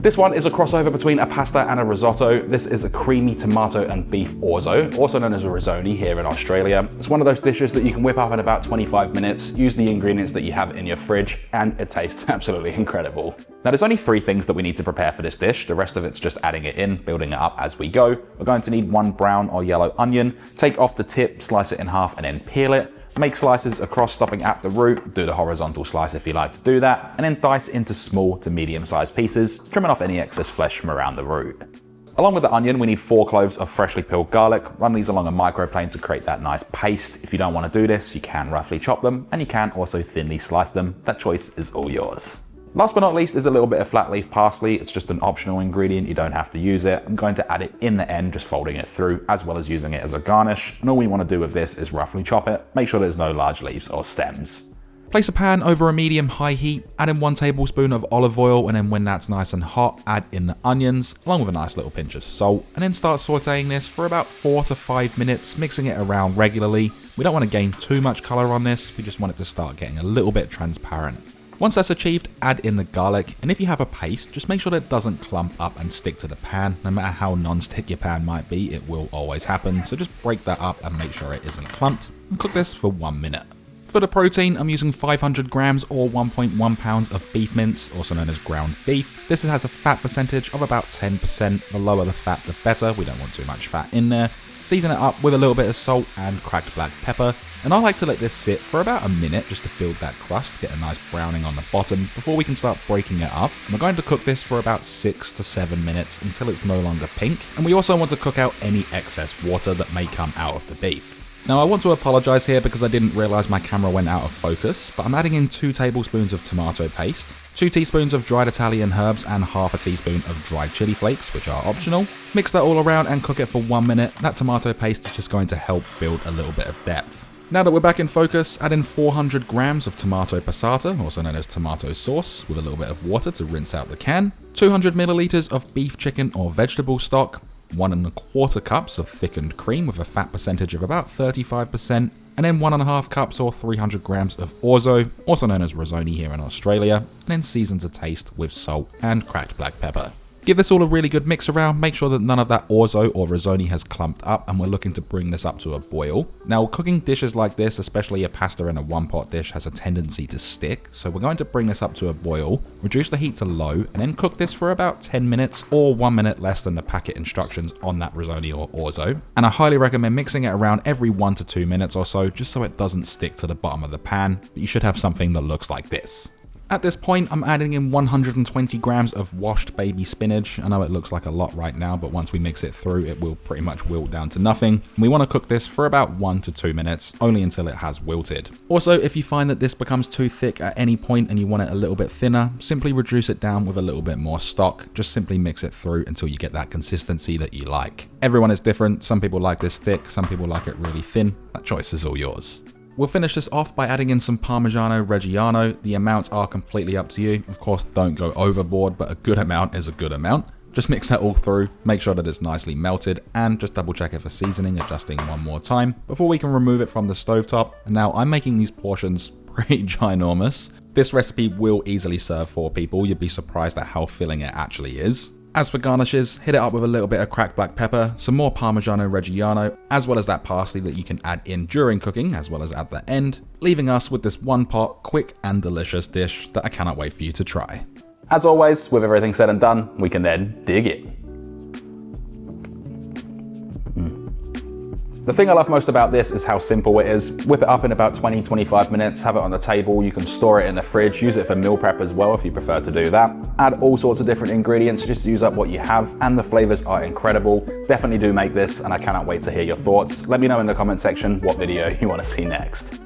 This one is a crossover between a pasta and a risotto. This is a creamy tomato and beef orzo, also known as a risoni here in Australia. It's one of those dishes that you can whip up in about 25 minutes, use the ingredients that you have in your fridge, and it tastes absolutely incredible. Now there's only 3 things that we need to prepare for this dish. The rest of it's just adding it in, building it up as we go. We're going to need 1 brown or yellow onion, take off the tip, slice it in half, and then peel it. Make slices across, stopping at the root, do the horizontal slice if you like to do that, and then dice into small to medium-sized pieces, trimming off any excess flesh from around the root. Along with the onion, we need 4 cloves of freshly peeled garlic. Run these along a microplane to create that nice paste. If you don't want to do this, you can roughly chop them, and you can also thinly slice them. That choice is all yours. Last but not least is a little bit of flat leaf parsley. It's just an optional ingredient, you don't have to use it. I'm going to add it in the end, just folding it through, as well as using it as a garnish. And all we want to do with this is roughly chop it. Make sure there's no large leaves or stems. Place a pan over a medium-high heat, add in 1 tablespoon of olive oil, and then when that's nice and hot, add in the onions, along with a nice little pinch of salt, and then start sauteing this for about 4 to 5 minutes, mixing it around regularly. We don't want to gain too much color on this, we just want it to start getting a little bit transparent. Once that's achieved, add in the garlic, and if you have a paste, just make sure that it doesn't clump up and stick to the pan. No matter how non-stick your pan might be, it will always happen, so just break that up and make sure it isn't clumped, and cook this for 1 minute. For the protein, I'm using 500 grams or 1.1 pounds of beef mince, also known as ground beef. This has a fat percentage of about 10%. The lower the fat, the better. We don't want too much fat in there. Season it up with a little bit of salt and cracked black pepper. And I like to let this sit for about a minute just to build that crust, get a nice browning on the bottom before we can start breaking it up. And we're going to cook this for about 6 to 7 minutes until it's no longer pink. And we also want to cook out any excess water that may come out of the beef. Now I want to apologise here because I didn't realise my camera went out of focus, but I'm adding in 2 tablespoons of tomato paste, 2 teaspoons of dried Italian herbs, and half a teaspoon of dried chili flakes, which are optional. Mix that all around and cook it for 1 minute. That tomato paste is just going to help build a little bit of depth. Now that we're back in focus, add in 400 grams of tomato passata, also known as tomato sauce, with a little bit of water to rinse out the can, 200 milliliters of beef, chicken, or vegetable stock, 1 1/4 cups of thickened cream with a fat percentage of about 35%, and then 1 1/2 cups or 300 grams of orzo, also known as risoni here in Australia, and then season to taste with salt and cracked black pepper. Give this all a really good mix around, make sure that none of that orzo or risoni has clumped up, and we're looking to bring this up to a boil. Now cooking dishes like this, especially a pasta in a 1-pot dish, has a tendency to stick, so we're going to bring this up to a boil, reduce the heat to low, and then cook this for about 10 minutes or 1 minute less than the packet instructions on that risoni or orzo. And I highly recommend mixing it around every 1 to 2 minutes or so, just so it doesn't stick to the bottom of the pan, but you should have something that looks like this. At this point, I'm adding in 120 grams of washed baby spinach. I know it looks like a lot right now, but once we mix it through, it will pretty much wilt down to nothing. We want to cook this for about 1 to 2 minutes, only until it has wilted. Also, if you find that this becomes too thick at any point and you want it a little bit thinner, simply reduce it down with a little bit more stock. Just simply mix it through until you get that consistency that you like. Everyone is different. Some people like this thick, some people like it really thin. That choice is all yours. We'll finish this off by adding in some Parmigiano Reggiano. The amounts are completely up to you. Of course, don't go overboard, but a good amount is a good amount. Just mix that all through, make sure that it's nicely melted, and just double check it for seasoning, adjusting one more time before we can remove it from the stovetop. And now I'm making these portions pretty ginormous. This recipe will easily serve 4 people. You'd be surprised at how filling it actually is. As for garnishes, hit it up with a little bit of cracked black pepper, some more Parmigiano Reggiano, as well as that parsley that you can add in during cooking, as well as at the end, leaving us with this 1-pot, quick and delicious dish that I cannot wait for you to try. As always, with everything said and done, we can then dig in. The thing I love most about this is how simple it is. Whip it up in about 20-25 minutes, have it on the table, you can store it in the fridge, use it for meal prep as well if you prefer to do that. Add all sorts of different ingredients, just use up what you have, and the flavors are incredible. Definitely do make this, and I cannot wait to hear your thoughts. Let me know in the comment section what video you want to see next.